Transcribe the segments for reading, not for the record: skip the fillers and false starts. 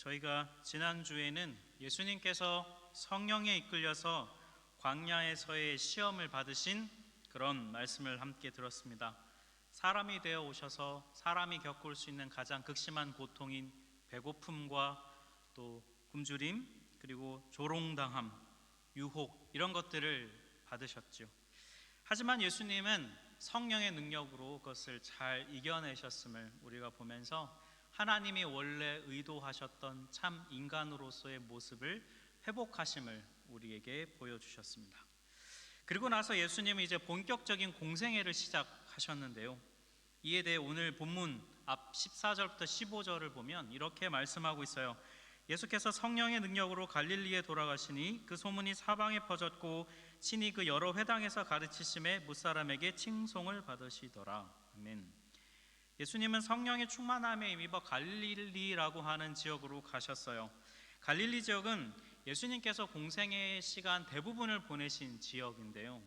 저희가 지난주에는 예수님께서 성령에 이끌려서 광야에서의 시험을 받으신 그런 말씀을 함께 들었습니다. 사람이 되어 오셔서 사람이 겪을 수 있는 가장 극심한 고통인 배고픔과 또 굶주림, 그리고 조롱당함, 유혹, 이런 것들을 받으셨죠. 하지만 예수님은 성령의 능력으로 그것을 잘 이겨내셨음을 우리가 보면서 하나님이 원래 의도하셨던 참 인간으로서의 모습을 회복하심을 우리에게 보여주셨습니다. 그리고 나서 예수님은 이제 본격적인 공생애를 시작하셨는데요, 이에 대해 오늘 본문 앞 14절부터 15절을 보면 이렇게 말씀하고 있어요. 예수께서 성령의 능력으로 갈릴리에 돌아가시니 그 소문이 사방에 퍼졌고 친히 그 여러 회당에서 가르치심에 무사람에게 칭송을 받으시더라. 아멘. 예수님은 성령의 충만함에 힘입어 갈릴리라고 하는 지역으로 가셨어요. 갈릴리 지역은 예수님께서 공생의 시간 대부분을 보내신 지역인데요,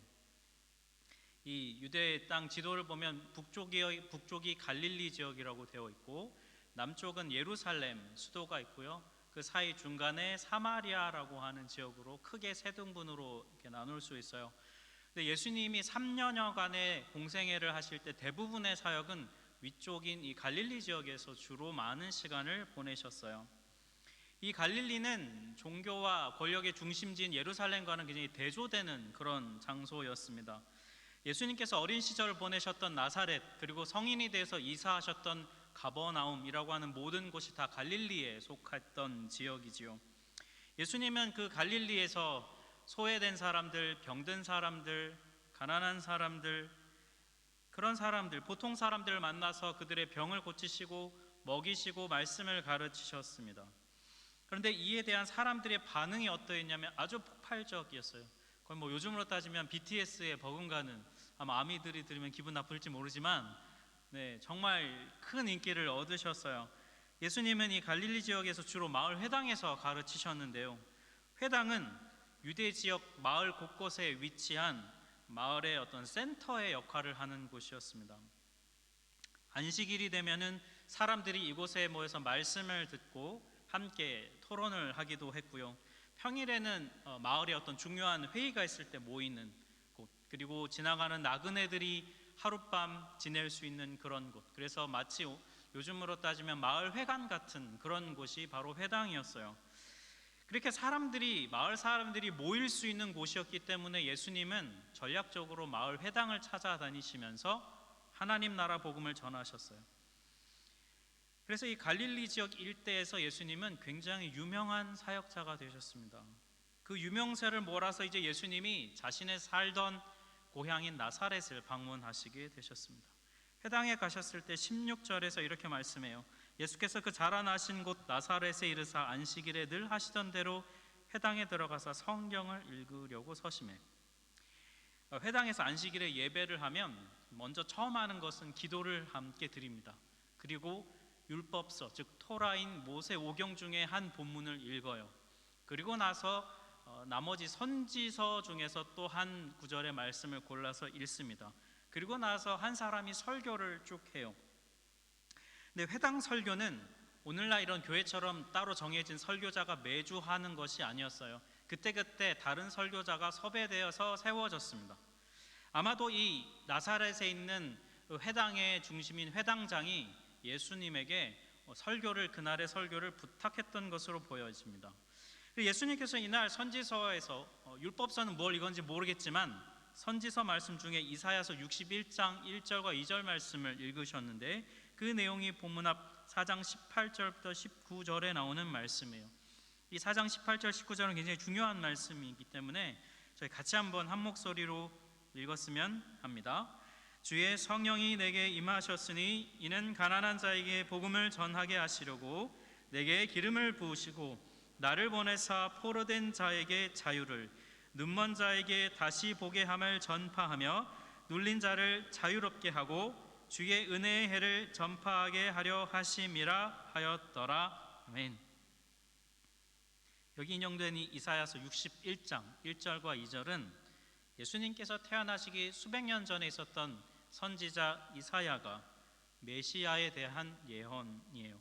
이 유대 땅 지도를 보면 북쪽이 갈릴리 지역이라고 되어 있고 남쪽은 예루살렘 수도가 있고요, 그 사이 중간에 사마리아라고 하는 지역으로 크게 세 등분으로 이렇게 나눌 수 있어요. 근데 예수님이 3년여간의 공생애를 하실 때 대부분의 사역은 위쪽인 이 갈릴리 지역에서 주로 많은 시간을 보내셨어요. 이 갈릴리는 종교와 권력의 중심지인 예루살렘과는 굉장히 대조되는 그런 장소였습니다. 예수님께서 어린 시절을 보내셨던 나사렛, 그리고 성인이 돼서 이사하셨던 가버나움이라고 하는 모든 곳이 다 갈릴리에 속했던 지역이지요. 예수님은 그 갈릴리에서 소외된 사람들, 병든 사람들, 가난한 사람들, 그런 사람들, 보통 사람들을 만나서 그들의 병을 고치시고 먹이시고 말씀을 가르치셨습니다. 그런데 이에 대한 사람들의 반응이 어떠했냐면 아주 폭발적이었어요. 거의 뭐 요즘으로 따지면 BTS의 버금가는, 아마 아미들이 들으면 기분 나쁠지 모르지만 정말 큰 인기를 얻으셨어요. 예수님은 이 갈릴리 지역에서 주로 마을 회당에서 가르치셨는데요, 회당은 유대 지역 마을 곳곳에 위치한 마을의 어떤 센터의 역할을 하는 곳이었습니다. 안식일이 되면은 사람들이 이곳에 모여서 말씀을 듣고 함께 토론을 하기도 했고요, 평일에는 마을에 어떤 중요한 회의가 있을 때 모이는 곳, 그리고 지나가는 나그네들이 하룻밤 지낼 수 있는 그런 곳, 그래서 마치 요즘으로 따지면 마을 회관 같은 그런 곳이 바로 회당이었어요. 그렇게 마을 사람들이 모일 수 있는 곳이었기 때문에 예수님은 전략적으로 마을 회당을 찾아다니시면서 하나님 나라 복음을 전하셨어요. 그래서 이 갈릴리 지역 일대에서 예수님은 굉장히 유명한 사역자가 되셨습니다. 그 유명세를 몰아서 이제 예수님이 자신의 살던 고향인 나사렛을 방문하시게 되셨습니다. 회당에 가셨을 때 16절에서 이렇게 말씀해요. 예수께서 그 자라나신 곳 나사렛에 이르사 안식일에 늘 하시던 대로 회당에 들어가서 성경을 읽으려고 서심해. 회당에서 안식일에 예배를 하면 먼저 처음 하는 것은 기도를 함께 드립니다. 그리고 율법서, 즉 토라인 모세 오경 중에 한 본문을 읽어요. 그리고 나서 나머지 선지서 중에서 또 한 구절의 말씀을 골라서 읽습니다. 그리고 나서 한 사람이 설교를 쭉 해요. 근데 회당 설교는 오늘날 이런 교회처럼 따로 정해진 설교자가 매주 하는 것이 아니었어요. 그때그때 다른 설교자가 섭외되어서 세워졌습니다. 아마도 이 나사렛에 있는 회당의 중심인 회당장이 예수님에게 그날의 설교를 부탁했던 것으로 보여집니다. 예수님께서 이날 선지서에서 율법서는 뭘 읽었는지 모르겠지만 선지서 말씀 중에 이사야서 61장 1절과 2절 말씀을 읽으셨는데 그 내용이 본문 앞 4장 18절부터 19절에 나오는 말씀이에요. 이 4장 18절 19절은 굉장히 중요한 말씀이기 때문에 저희 같이 한번 한 목소리로 읽었으면 합니다. 주의 성령이 내게 임하셨으니 이는 가난한 자에게 복음을 전하게 하시려고 내게 기름을 부으시고 나를 보내사 포로된 자에게 자유를, 눈먼 자에게 다시 보게 함을 전파하며 눌린 자를 자유롭게 하고 주의 은혜의 해를 전파하게 하려 하심이라 하였더라. 아멘. 여기 인용된 이 이사야서 61장 1절과 2절은 예수님께서 태어나시기 수백 년 전에 있었던 선지자 이사야가 메시아에 대한 예언이에요.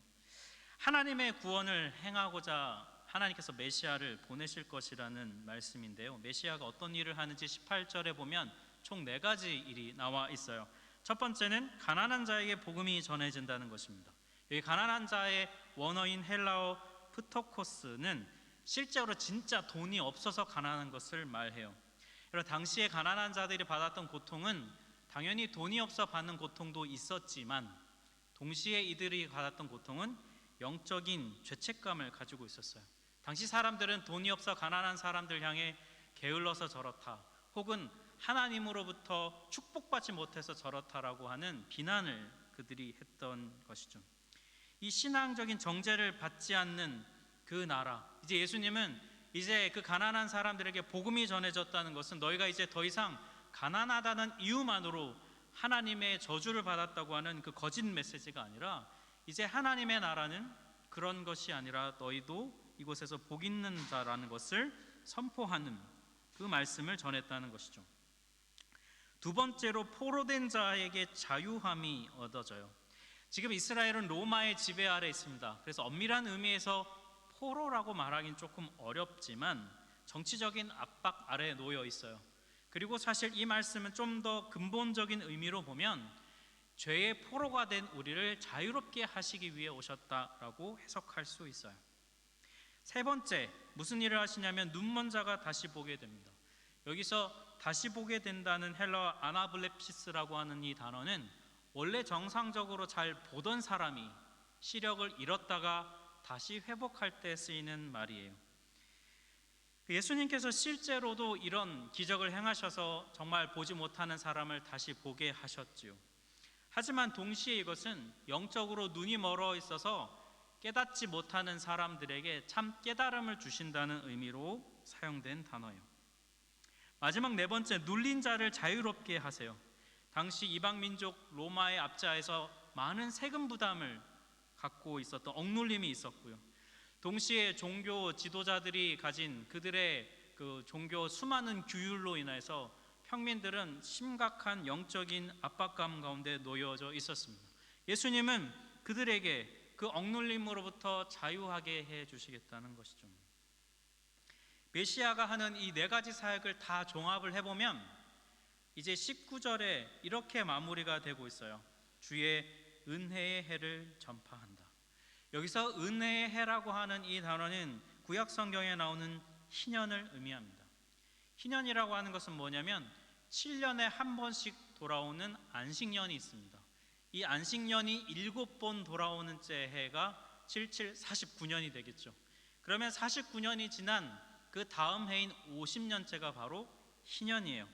하나님의 구원을 행하고자 하나님께서 메시아를 보내실 것이라는 말씀인데요. 메시아가 어떤 일을 하는지 18절에 보면 총 4가지 일이 나와 있어요. 첫 번째는 가난한 자에게 복음이 전해진다는 것입니다. 여기 가난한 자의 원어인 헬라어 프토코스는 실제로 진짜 돈이 없어서 가난한 것을 말해요. 그리고 당시에 가난한 자들이 받았던 고통은 당연히 돈이 없어 받는 고통도 있었지만 동시에 이들이 받았던 고통은 영적인 죄책감을 가지고 있었어요. 당시 사람들은 돈이 없어 가난한 사람들 향해 게을러서 저렇다, 혹은 하나님으로부터 축복받지 못해서 저렇다라고 하는 비난을 그들이 했던 것이죠. 이 신앙적인 정죄를 받지 않는 그 나라, 이제 예수님은 이제 그 가난한 사람들에게 복음이 전해졌다는 것은 너희가 이제 더 이상 가난하다는 이유만으로 하나님의 저주를 받았다고 하는 그 거짓 메시지가 아니라 이제 하나님의 나라는 그런 것이 아니라 너희도 이곳에서 복 있는 자라는 것을 선포하는 그 말씀을 전했다는 것이죠. 두 번째로 포로된 자에게 자유함이 얻어져요. 지금 이스라엘은 로마의 지배 아래 있습니다. 그래서 엄밀한 의미에서 포로라고 말하기는 조금 어렵지만 정치적인 압박 아래에 놓여 있어요. 그리고 사실 이 말씀은 좀 더 근본적인 의미로 보면 죄의 포로가 된 우리를 자유롭게 하시기 위해 오셨다라고 해석할 수 있어요. 세 번째, 무슨 일을 하시냐면 눈먼 자가 다시 보게 됩니다. 여기서 다시 보게 된다는 헬라어 아나블레피스라고 하는 이 단어는 원래 정상적으로 잘 보던 사람이 시력을 잃었다가 다시 회복할 때 쓰이는 말이에요. 예수님께서 실제로도 이런 기적을 행하셔서 정말 보지 못하는 사람을 다시 보게 하셨지요. 하지만 동시에 이것은 영적으로 눈이 멀어 있어서 깨닫지 못하는 사람들에게 참 깨달음을 주신다는 의미로 사용된 단어예요. 마지막 네 번째, 눌린 자를 자유롭게 하세요. 당시 이방 민족 로마의 압제하에서 많은 세금 부담을 갖고 있었던 억눌림이 있었고요. 동시에 종교 지도자들이 가진 그들의 그 종교 수많은 규율로 인해서 평민들은 심각한 영적인 압박감 가운데 놓여져 있었습니다. 예수님은 그들에게 그 억눌림으로부터 자유하게 해 주시겠다는 것이죠. 메시아가 하는 이 4가지 사역을 다 종합을 해보면 이제 19절에 이렇게 마무리가 되고 있어요. 주의 은혜의 해를 전파한다. 여기서 은혜의 해라고 하는 이 단어는 구약 성경에 나오는 희년을 의미합니다. 희년이라고 하는 것은 뭐냐면 7년에 한 번씩 돌아오는 안식년이 있습니다. 이 안식년이 7번 돌아오는 해가 77, 49년이 되겠죠. 그러면 49년이 지난 그 다음 해인 50년째가 바로 희년이에요.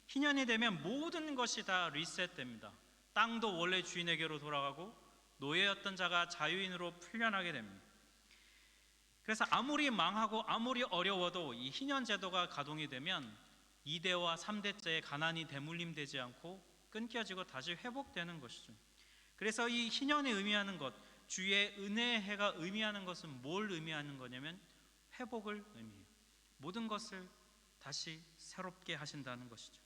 희년이 되면 모든 것이 다 리셋됩니다. 땅도 원래 주인에게로 돌아가고 노예였던 자가 자유인으로 풀려나게 됩니다. 그래서 아무리 망하고 아무리 어려워도 이 희년 제도가 가동이 되면 2대와 3대째의 가난이 대물림되지 않고 끊겨지고 다시 회복되는 것이죠. 그래서 이 희년이 의미하는 것, 주의 은혜의 해가 의미하는 것은 뭘 의미하는 거냐면 회복을 의미해요. 모든 것을 다시 새롭게 하신다는 것이죠.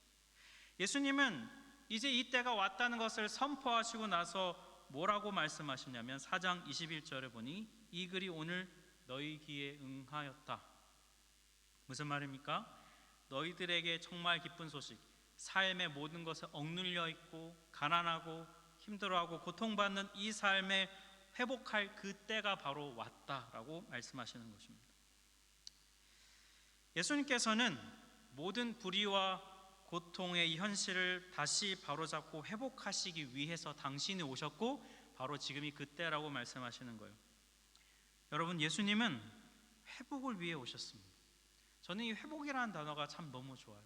예수님은 이제 이 때가 왔다는 것을 선포하시고 나서 뭐라고 말씀하시냐면 4장 21절에 보니 이 글이 오늘 너희 귀에 응하였다. 무슨 말입니까? 너희들에게 정말 기쁜 소식, 삶의 모든 것에 억눌려 있고 가난하고 힘들어하고 고통받는 이 삶에 회복할 그 때가 바로 왔다라고 말씀하시는 것입니다. 예수님께서는 모든 불의와 고통의 이 현실을 다시 바로잡고 회복하시기 위해서 당신이 오셨고 바로 지금이 그때라고 말씀하시는 거예요. 여러분, 예수님은 회복을 위해 오셨습니다. 저는 이 회복이라는 단어가 참 너무 좋아요.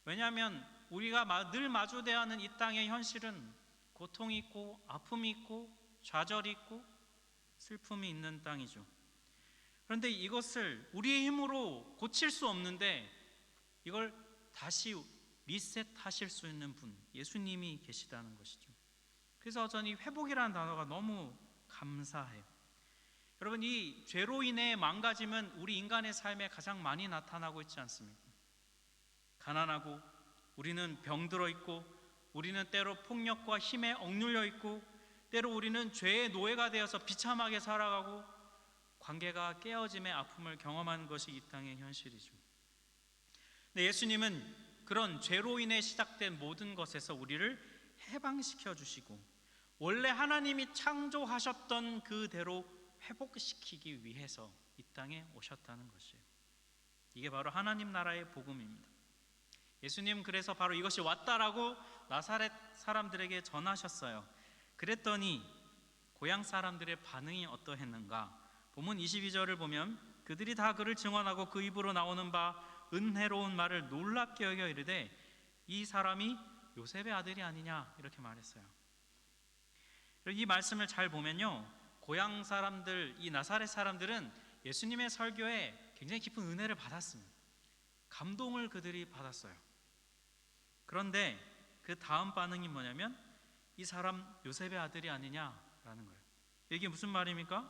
왜냐하면 우리가 늘 마주대하는 이 땅의 현실은 고통이 있고 아픔이 있고 좌절이 있고 슬픔이 있는 땅이죠. 그런데 이것을 우리의 힘으로 고칠 수 없는데 이걸 다시 리셋하실 수 있는 분, 예수님이 계시다는 것이죠. 그래서 저는 이 회복이라는 단어가 너무 감사해요. 여러분, 이 죄로 인해 망가짐은 우리 인간의 삶에 가장 많이 나타나고 있지 않습니까? 가난하고 우리는 병들어 있고 우리는 때로 폭력과 힘에 억눌려 있고 때로 우리는 죄의 노예가 되어서 비참하게 살아가고 관계가 깨어짐의 아픔을 경험하는 것이 이 땅의 현실이죠. 근데 예수님은 그런 죄로 인해 시작된 모든 것에서 우리를 해방시켜 주시고 원래 하나님이 창조하셨던 그대로 회복시키기 위해서 이 땅에 오셨다는 것이에요. 이게 바로 하나님 나라의 복음입니다. 예수님 그래서 바로 이것이 왔다라고 나사렛 사람들에게 전하셨어요. 그랬더니 고향 사람들의 반응이 어떠했는가? 본문 22절을 보면 그들이 다 그를 증언하고 그 입으로 나오는 바 은혜로운 말을 놀랍게 여겨 이르되 이 사람이 요셉의 아들이 아니냐 이렇게 말했어요. 이 말씀을 잘 보면요, 고향 사람들, 이 나사렛 사람들은 예수님의 설교에 굉장히 깊은 은혜를 받았습니다. 감동을 그들이 받았어요. 그런데 그 다음 반응이 뭐냐면 이 사람 요셉의 아들이 아니냐라는 거예요. 이게 무슨 말입니까?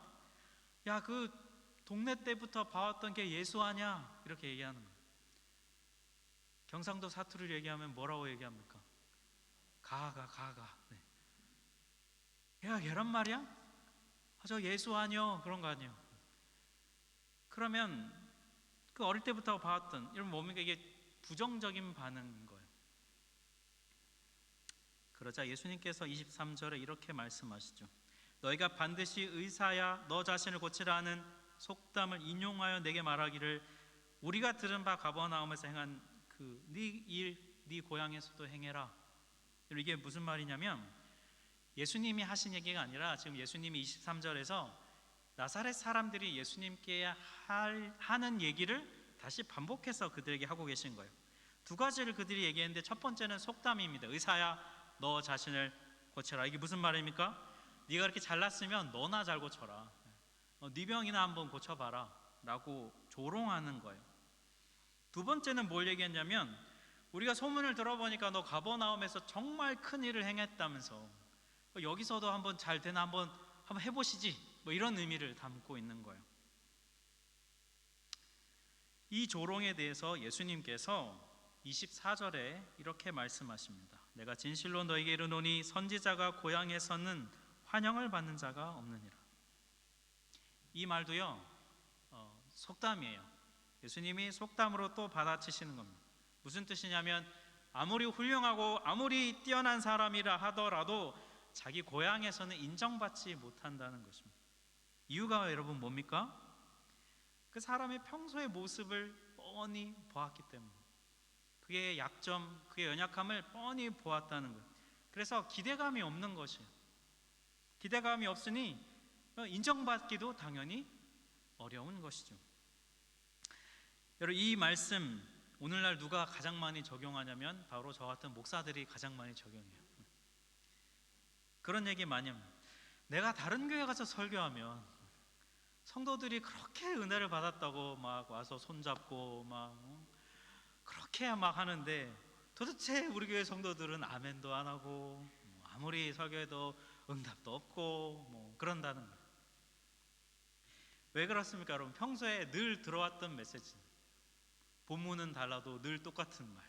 야, 그 동네 때부터 봐왔던 게 예수 아냐? 이렇게 얘기하는 거예요. 경상도 사투리를 얘기하면 뭐라고 얘기합니까? 가가. 네. 야, 걔란 말이야? 아, 저 예수 아니요? 그런 거 아니에요. 그러면 그 어릴 때부터 봐왔던 이런 뭡니까? 이게 부정적인 반응인 거예요. 그러자 예수님께서 23절에 이렇게 말씀하시죠. 너희가 반드시 의사야 너 자신을 고치라 하는 속담을 인용하여 내게 말하기를 우리가 들은 바 가버나움에서 행한 그 네 일 네 고향에서도 행해라. 이게 무슨 말이냐면 예수님이 하신 얘기가 아니라 지금 예수님이 23절에서 나사렛 사람들이 예수님께 하는 얘기를 다시 반복해서 그들에게 하고 계신 거예요. 두 가지를 그들이 얘기했는데 첫 번째는 속담입니다. 의사야 너 자신을 고쳐라. 이게 무슨 말입니까? 네가 그렇게 잘났으면 너나 잘 고쳐라. 네 병이나 한번 고쳐봐라 라고 조롱하는 거예요. 두 번째는 뭘 얘기했냐면 우리가 소문을 들어보니까 너 가버나움에서 정말 큰 일을 행했다면서 여기서도 한번 잘 되나 한번 해보시지, 뭐 이런 의미를 담고 있는 거예요. 이 조롱에 대해서 예수님께서 24절에 이렇게 말씀하십니다. 내가 진실로 너에게 이르노니 선지자가 고향에서는 환영을 받는 자가 없느니라. 이 말도요 속담이에요. 예수님이 속담으로 또 받아치시는 겁니다. 무슨 뜻이냐면 아무리 훌륭하고 아무리 뛰어난 사람이라 하더라도 자기 고향에서는 인정받지 못한다는 것입니다. 이유가 여러분 뭡니까? 그 사람의 평소의 모습을 뻔히 보았기 때문에 그의 약점, 그의 연약함을 뻔히 보았다는 거예요. 그래서 기대감이 없는 것이에요. 기대감이 없으니 인정받기도 당연히 어려운 것이죠. 여러분 이 말씀 오늘날 누가 가장 많이 적용하냐면 바로 저 같은 목사들이 가장 많이 적용해요. 그런 얘기 많이 합니다. 내가 다른 교회 가서 설교하면 성도들이 그렇게 은혜를 받았다고 막 와서 손잡고 막 그렇게 막 하는데 도대체 우리 교회 성도들은 아멘도 안 하고 아무리 설교해도 응답도 없고 뭐 그런다는 거예요. 왜 그렇습니까 여러분? 평소에 늘 들어왔던 메시지, 본문은 달라도 늘 똑같은 말,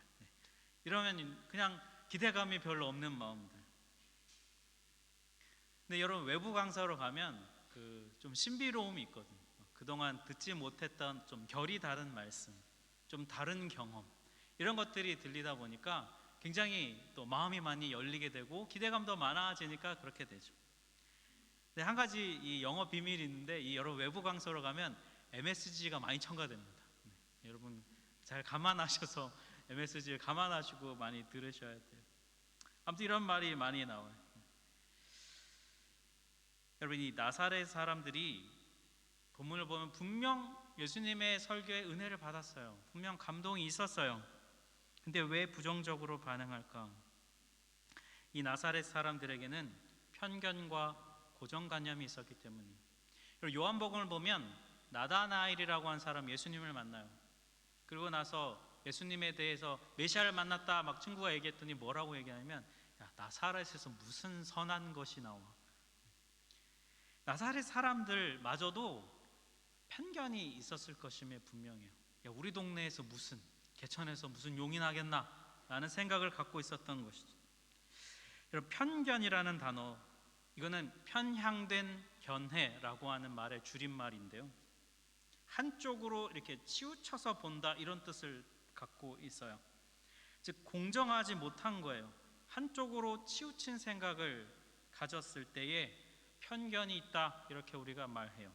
이러면 그냥 기대감이 별로 없는 마음들. 근데 여러분 외부 강사로 가면 그 좀 신비로움이 있거든요. 그동안 듣지 못했던 좀 결이 다른 말씀, 좀 다른 경험, 이런 것들이 들리다 보니까 굉장히 또 마음이 많이 열리게 되고 기대감도 많아지니까 그렇게 되죠. 근데 한 가지 이 영어 비밀이 있는데 이 여러 외부 강사로 가면 MSG가 많이 첨가됩니다. 여러분 잘 감안하셔서 MSG를 감안하시고 많이 들으셔야 돼요. 아무튼 이런 말이 많이 나와요. 여러분 이 나사렛 사람들이 본문을 보면 분명 예수님의 설교에 은혜를 받았어요. 분명 감동이 있었어요. 근데 왜 부정적으로 반응할까? 이 나사렛 사람들에게는 편견과 고정관념이 있었기 때문이에요. 요한복음을 보면 나다나엘이라고 한 사람 예수님을 만나요. 그리고 나서 예수님에 대해서 메시아를 만났다 막 친구가 얘기했더니 뭐라고 얘기하냐면 야, 나사렛에서 무슨 선한 것이 나와. 나사렛 사람들마저도 편견이 있었을 것임에 분명해요. 야, 우리 동네에서 무슨 개천에서 무슨 용이 나겠나 라는 생각을 갖고 있었던 것이죠. 여러분 편견이라는 단어 이거는 편향된 견해라고 하는 말의 줄임말인데요. 한쪽으로 이렇게 치우쳐서 본다, 이런 뜻을 갖고 있어요. 즉 공정하지 못한 거예요. 한쪽으로 치우친 생각을 가졌을 때에 편견이 있다, 이렇게 우리가 말해요.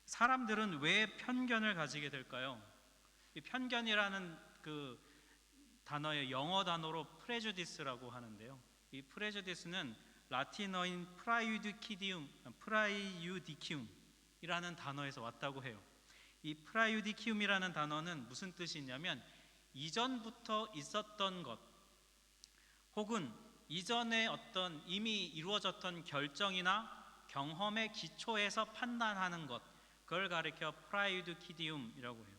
사람들은 왜 편견을 가지게 될까요? 이 편견이라는 그 단어의 영어 단어로 prejudice라고 하는데요. 이 prejudice는 라틴어인 프라이유디키움이라는 단어에서 왔다고 해요. 이 프라이유디키움이라는 단어는 무슨 뜻이 있냐면 이전부터 있었던 것, 혹은 이전에 어떤 이미 이루어졌던 결정이나 경험의 기초에서 판단하는 것, 그걸 가리켜 프라이유디키움이라고 해요.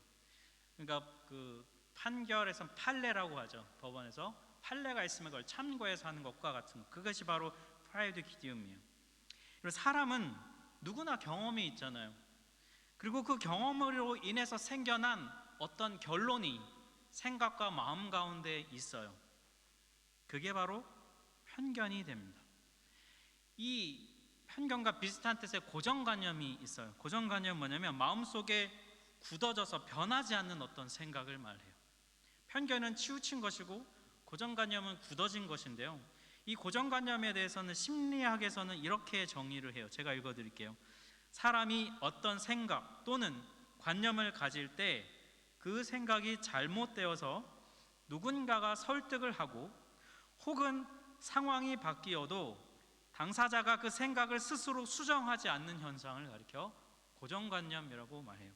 그러니까 그 판결에서 판례라고 하죠. 법원에서 판례가 있으면 그걸 참고해서 하는 것과 같은 것, 그것이 바로 프라이유디키움이에요. 그리고 사람은 누구나 경험이 있잖아요. 그리고 그 경험으로 인해서 생겨난 어떤 결론이 생각과 마음 가운데 있어요. 그게 바로 편견이 됩니다. 이 편견과 비슷한 뜻의 고정관념이 있어요. 고정관념은 뭐냐면 마음속에 굳어져서 변하지 않는 어떤 생각을 말해요. 편견은 치우친 것이고 고정관념은 굳어진 것인데요. 이 고정관념에 대해서는 심리학에서는 이렇게 정의를 해요. 제가 읽어드릴게요. 사람이 어떤 생각 또는 관념을 가질 때 그 생각이 잘못되어서 누군가가 설득을 하고 혹은 상황이 바뀌어도 당사자가 그 생각을 스스로 수정하지 않는 현상을 가리켜 고정관념이라고 말해요.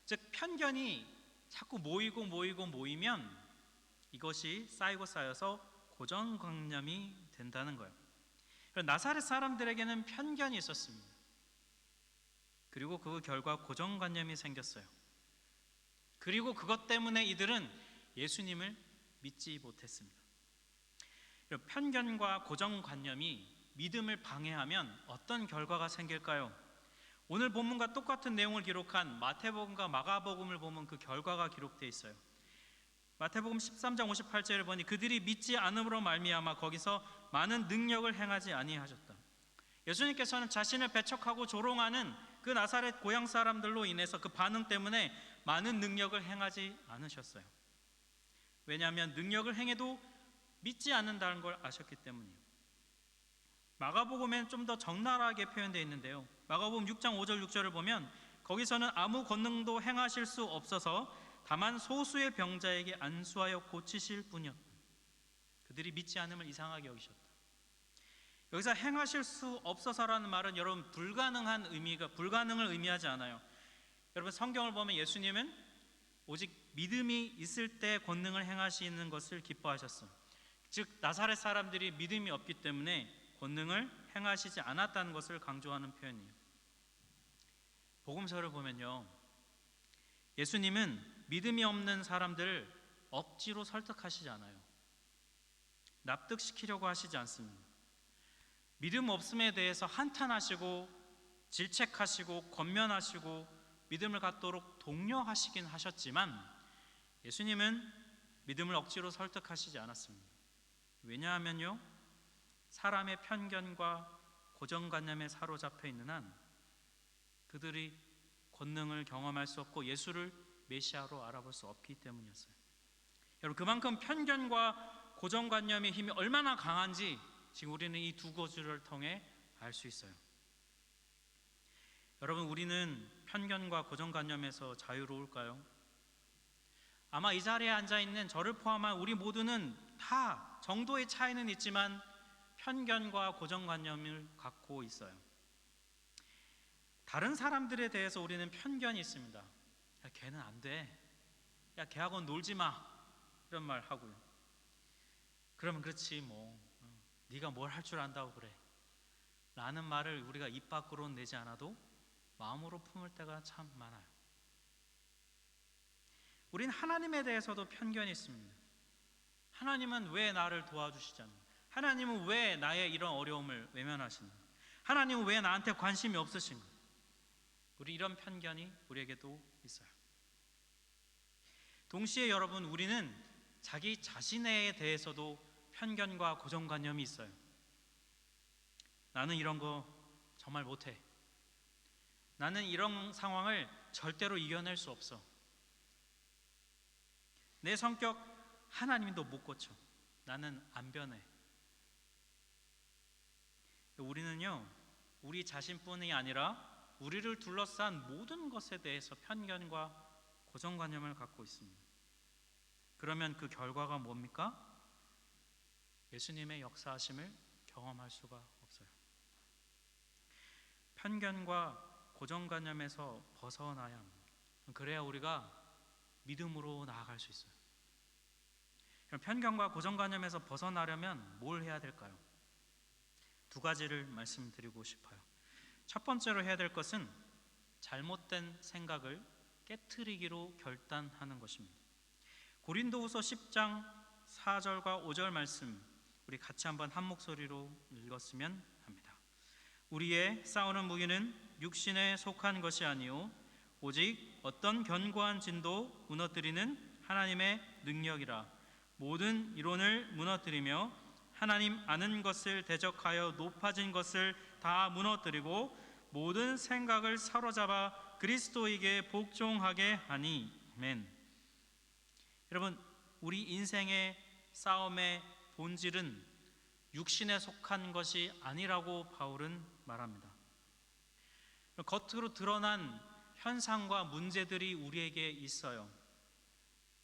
즉 편견이 자꾸 모이면 이것이 쌓이고 쌓여서 고정관념이 된다는 거예요. 나사렛 사람들에게는 편견이 있었습니다. 그리고 그 결과 고정관념이 생겼어요. 그리고 그것 때문에 이들은 예수님을 믿지 못했습니다. 편견과 고정관념이 믿음을 방해하면 어떤 결과가 생길까요? 오늘 본문과 똑같은 내용을 기록한 마태복음과 마가복음을 보면 그 결과가 기록되어 있어요. 마태복음 13장 58절을 보니 그들이 믿지 않음으로 말미암아 거기서 많은 능력을 행하지 아니하셨다. 예수님께서는 자신을 배척하고 조롱하는 그 나사렛 고향 사람들로 인해서 그 반응 때문에 많은 능력을 행하지 않으셨어요. 왜냐하면 능력을 행해도 믿지 않는다는 걸 아셨기 때문이에요. 마가복음에는 좀 더 적나라하게 표현되어 있는데요. 마가복음 6장 5절 6절을 보면 거기서는 아무 권능도 행하실 수 없어서 다만 소수의 병자에게 안수하여 고치실 뿐이었다. 그들이 믿지 않음을 이상하게 여기셨다. 여기서 행하실 수 없어서라는 말은 여러분 불가능을 의미하지 않아요. 여러분 성경을 보면 예수님은 오직 믿음이 있을 때 권능을 행하시는 것을 기뻐하셨어요. 즉 나사렛 사람들이 믿음이 없기 때문에 권능을 행하시지 않았다는 것을 강조하는 표현이에요. 복음서를 보면요, 예수님은 믿음이 없는 사람들을 억지로 설득하시지 않아요. 납득시키려고 하시지 않습니다. 믿음 없음에 대해서 한탄하시고 질책하시고 권면하시고 믿음을 갖도록 독려하시긴 하셨지만 예수님은 믿음을 억지로 설득하시지 않았습니다. 왜냐하면요, 사람의 편견과 고정관념에 사로잡혀 있는 한 그들이 권능을 경험할 수 없고 예수를 메시아로 알아볼 수 없기 때문이었어요. 여러분 그만큼 편견과 고정관념의 힘이 얼마나 강한지 지금 우리는 이 두 구절을 통해 알 수 있어요. 여러분 우리는 편견과 고정관념에서 자유로울까요? 아마 이 자리에 앉아있는 저를 포함한 우리 모두는 다 정도의 차이는 있지만 편견과 고정관념을 갖고 있어요. 다른 사람들에 대해서 우리는 편견이 있습니다. 야 걔는 안 돼, 야 걔하고는 놀지 마, 이런 말 하고요. 그러면 그렇지 뭐 네가 뭘 할 줄 안다고 그래 라는 말을 우리가 입 밖으로는 내지 않아도 마음으로 품을 때가 참 많아요. 우린 하나님에 대해서도 편견이 있습니다. 하나님은 왜 나를 도와주시지 않나? 하나님은 왜 나의 이런 어려움을 외면하시나? 하나님은 왜 나한테 관심이 없으신가? 우리 이런 편견이 우리에게도 있어요. 동시에 여러분 우리는 자기 자신에 대해서도 편견과 고정관념이 있어요. 나는 이런 거 정말 못해. 나는 이런 상황을 절대로 이겨낼 수 없어. 내 성격 하나님도 못 고쳐. 나는 안 변해. 우리는요, 우리 자신뿐이 아니라 우리를 둘러싼 모든 것에 대해서 편견과 고정관념을 갖고 있습니다. 그러면 그 결과가 뭡니까? 예수님의 역사하심을 경험할 수가 없어요. 편견과 고정관념에서 벗어나야 합니다. 그래야 우리가 믿음으로 나아갈 수 있어요. 그럼 편견과 고정관념에서 벗어나려면 뭘 해야 될까요? 두 가지를 말씀드리고 싶어요. 첫 번째로 해야 될 것은 잘못된 생각을 깨트리기로 결단하는 것입니다. 고린도후서 10장 4절과 5절 말씀 우리 같이 한번 한 목소리로 읽었으면 합니다. 우리의 싸우는 무기는 육신에 속한 것이 아니요 오직 어떤 견고한 진도 무너뜨리는 하나님의 능력이라. 모든 이론을 무너뜨리며 하나님 아는 것을 대적하여 높아진 것을 다 무너뜨리고 모든 생각을 사로잡아 그리스도에게 복종하게 하니. 아멘. 여러분, 우리 인생의 싸움의 본질은 육신에 속한 것이 아니라고 바울은 말합니다. 겉으로 드러난 현상과 문제들이 우리에게 있어요.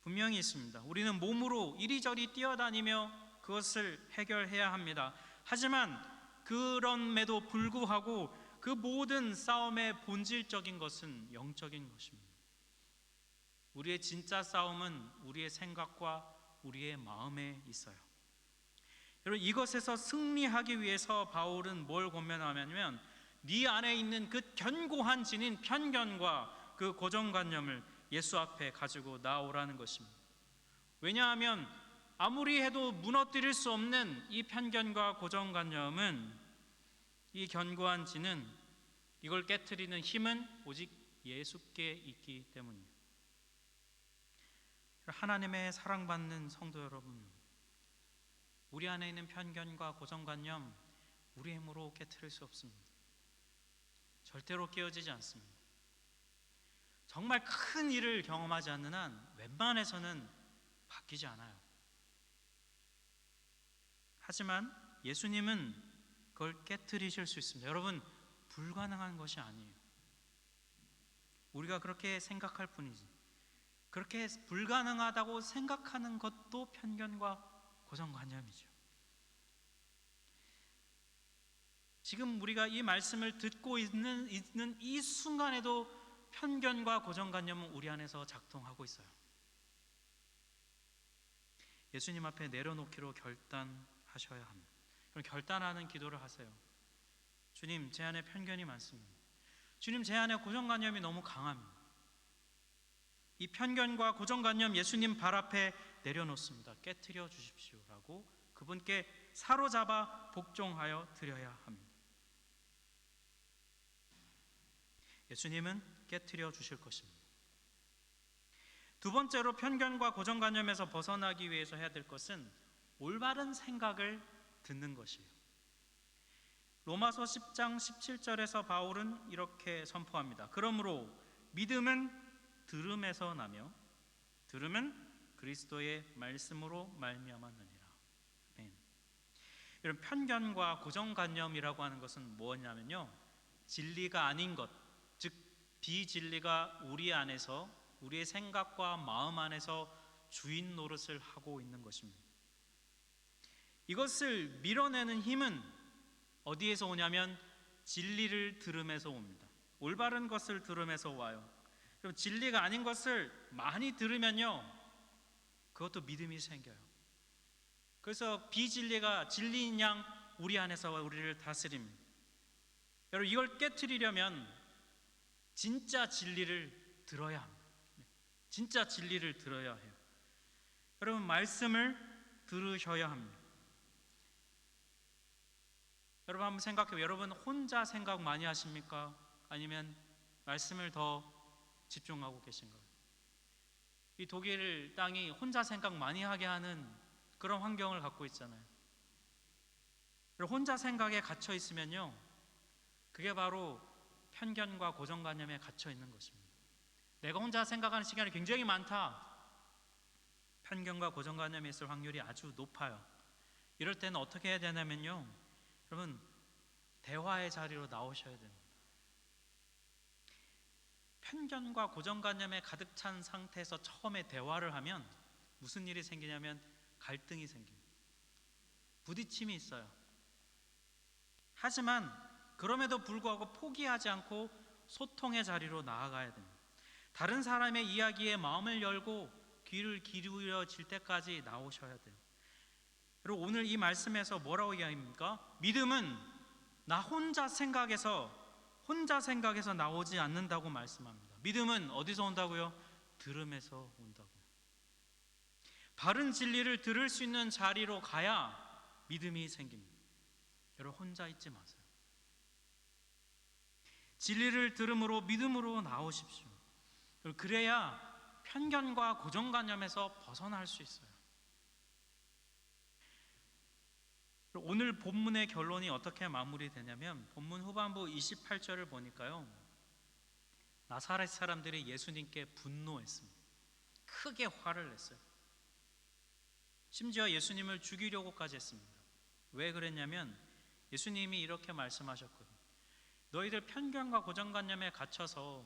분명히 있습니다. 우리는 몸으로 이리저리 뛰어다니며 그것을 해결해야 합니다. 하지만 그럼에도 불구하고 그 모든 싸움의 본질적인 것은 영적인 것입니다. 우리의 진짜 싸움은 우리의 생각과 우리의 마음에 있어요. 여러분, 이것에서 승리하기 위해서 바울은 뭘 권면하냐면 네 안에 있는 그 견고한 진인 편견과 그 고정관념을 예수 앞에 가지고 나오라는 것입니다. 왜냐하면 아무리 해도 무너뜨릴 수 없는 이 편견과 고정관념은, 이 견고한 진은, 이걸 깨트리는 힘은 오직 예수께 있기 때문입니다. 하나님의 사랑받는 성도 여러분, 우리 안에 있는 편견과 고정관념 우리 힘으로 깨트릴 수 없습니다. 절대로 깨어지지 않습니다. 정말 큰 일을 경험하지 않는 한 웬만해서는 바뀌지 않아요. 하지만 예수님은 그걸 깨트리실 수 있습니다. 여러분, 불가능한 것이 아니에요. 우리가 그렇게 생각할 뿐이지. 그렇게 불가능하다고 생각하는 것도 편견과 고정관념이죠. 지금 우리가 이 말씀을 듣고 있는 이 순간에도 편견과 고정관념은 우리 안에서 작동하고 있어요. 예수님 앞에 내려놓기로 결단하셔야 합니다. 그럼 결단하는 기도를 하세요. 주님, 제 안에 편견이 많습니다. 주님, 제 안에 고정관념이 너무 강합니다. 이 편견과 고정관념 예수님 발 앞에 내려놓습니다. 깨트려 주십시오라고 그분께 사로잡아 복종하여 드려야 합니다. 예수님은 깨트려 주실 것입니다. 두 번째로 편견과 고정관념에서 벗어나기 위해서 해야 될 것은 올바른 생각을 듣는 것이에요. 로마서 10장 17절에서 바울은 이렇게 선포합니다. 그러므로 믿음은 들음에서 나며 들음은 그리스도의 말씀으로 말미암았느니라. 아멘. 이런 편견과 고정관념이라고 하는 것은 뭐냐면요, 진리가 아닌 것, 즉 비진리가 우리 안에서, 우리의 생각과 마음 안에서 주인 노릇을 하고 있는 것입니다. 이것을 밀어내는 힘은 어디에서 오냐면 진리를 들음에서 옵니다. 올바른 것을 들음에서 와요. 그럼 진리가 아닌 것을 많이 들으면요, 그것도 믿음이 생겨요. 그래서 비진리가 진리인 양 우리 안에서 우리를 다스립니다. 여러분, 이걸 깨트리려면 진짜 진리를 들어야 합니다. 진짜 진리를 들어야 해요. 여러분, 말씀을 들으셔야 합니다. 여러분, 한번 생각해요. 여러분 혼자 생각 많이 하십니까? 아니면 말씀을 더 집중하고 계신가요? 이 독일 땅이 혼자 생각 많이 하게 하는 그런 환경을 갖고 있잖아요. 혼자 생각에 갇혀 있으면요, 그게 바로 편견과 고정관념에 갇혀 있는 것입니다. 내가 혼자 생각하는 시간이 굉장히 많다, 편견과 고정관념이 있을 확률이 아주 높아요. 이럴 때는 어떻게 해야 되냐면요, 여러분, 대화의 자리로 나오셔야 됩니다. 편견과 고정관념에 가득 찬 상태에서 처음에 대화를 하면 무슨 일이 생기냐면 갈등이 생깁니다. 부딪힘이 있어요. 하지만 그럼에도 불구하고 포기하지 않고 소통의 자리로 나아가야 됩니다. 다른 사람의 이야기에 마음을 열고 귀를 기울여질 때까지 나오셔야 돼요. 그리고 오늘 이 말씀에서 뭐라고 이야기합니까? 믿음은 나 혼자 생각해서 나오지 않는다고 말씀합니다. 믿음은 어디서 온다고요? 들음에서 온다고요. 바른 진리를 들을 수 있는 자리로 가야 믿음이 생깁니다. 여러분, 혼자 있지 마세요. 진리를 들음으로 믿음으로 나오십시오. 그래야 편견과 고정관념에서 벗어날 수 있어요. 오늘 본문의 결론이 어떻게 마무리되냐면 본문 후반부 28절을 보니까요, 나사렛 사람들이 예수님께 분노했습니다. 크게 화를 냈어요. 심지어 예수님을 죽이려고까지 했습니다. 왜 그랬냐면 예수님이 이렇게 말씀하셨거든요. 너희들 편견과 고정관념에 갇혀서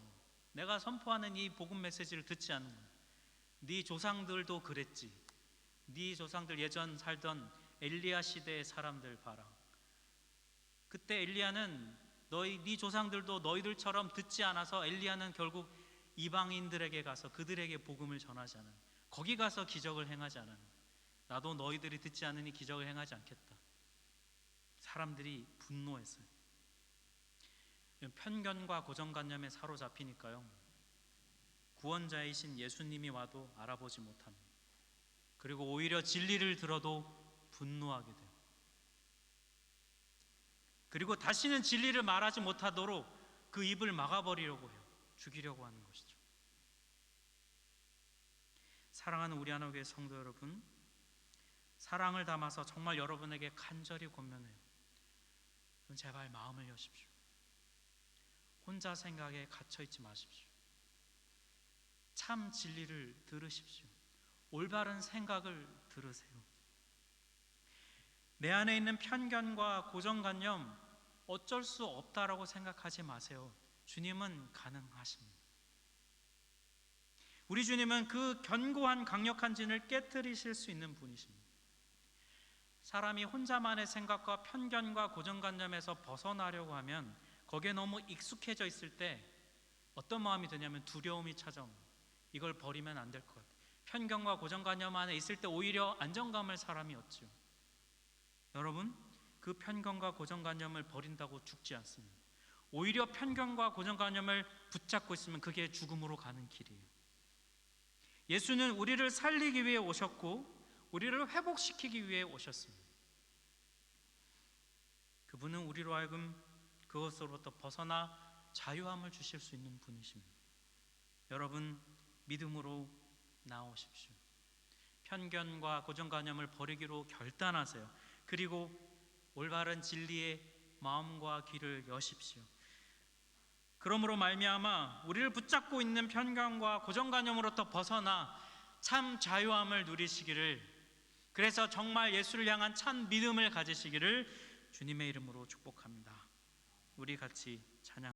내가 선포하는 이 복음 메시지를 듣지 않는 거야. 네 조상들도 그랬지. 네 조상들 예전 살던 엘리야 시대의 사람들 봐라. 그때 엘리야는 네 조상들도 너희들처럼 듣지 않아서 엘리야는 결국 이방인들에게 가서 그들에게 복음을 전하지 않아요. 거기 가서 기적을 행하지 않아요. 나도 너희들이 듣지 않으니 기적을 행하지 않겠다. 사람들이 분노했어요. 편견과 고정관념에 사로잡히니까요, 구원자이신 예수님이 와도 알아보지 못합니다. 그리고 오히려 진리를 들어도 분노하게 돼요. 그리고 다시는 진리를 말하지 못하도록 그 입을 막아버리려고 해요. 죽이려고 하는 것이죠. 사랑하는 우리 하나교회 성도 여러분, 사랑을 담아서 정말 여러분에게 간절히 권면해요. 제발 마음을 여십시오. 혼자 생각에 갇혀있지 마십시오. 참 진리를 들으십시오. 올바른 생각을 들으세요. 내 안에 있는 편견과 고정관념 어쩔 수 없다라고 생각하지 마세요. 주님은 가능하십니다. 우리 주님은 그 견고한 강력한 진을 깨뜨리실 수 있는 분이십니다. 사람이 혼자만의 생각과 편견과 고정관념에서 벗어나려고 하면 거기에 너무 익숙해져 있을 때 어떤 마음이 드냐면 두려움이 찾아옵니다. 이걸 버리면 안 될 것 같아요. 편견과 고정관념 안에 있을 때 오히려 안정감을 사람이 얻죠. 여러분, 그 편견과 고정관념을 버린다고 죽지 않습니다. 오히려 편견과 고정관념을 붙잡고 있으면 그게 죽음으로 가는 길이에요. 예수는 우리를 살리기 위해 오셨고 우리를 회복시키기 위해 오셨습니다. 그분은 우리로 하여금 그것으로부터 벗어나 자유함을 주실 수 있는 분이십니다. 여러분, 믿음으로 나오십시오. 편견과 고정관념을 버리기로 결단하세요. 그리고 올바른 진리의 마음과 귀를 여십시오. 그러므로 말미암아 우리를 붙잡고 있는 편견과 고정관념으로부터 벗어나 참 자유함을 누리시기를, 그래서 정말 예수를 향한 참 믿음을 가지시기를 주님의 이름으로 축복합니다. 우리 같이 찬양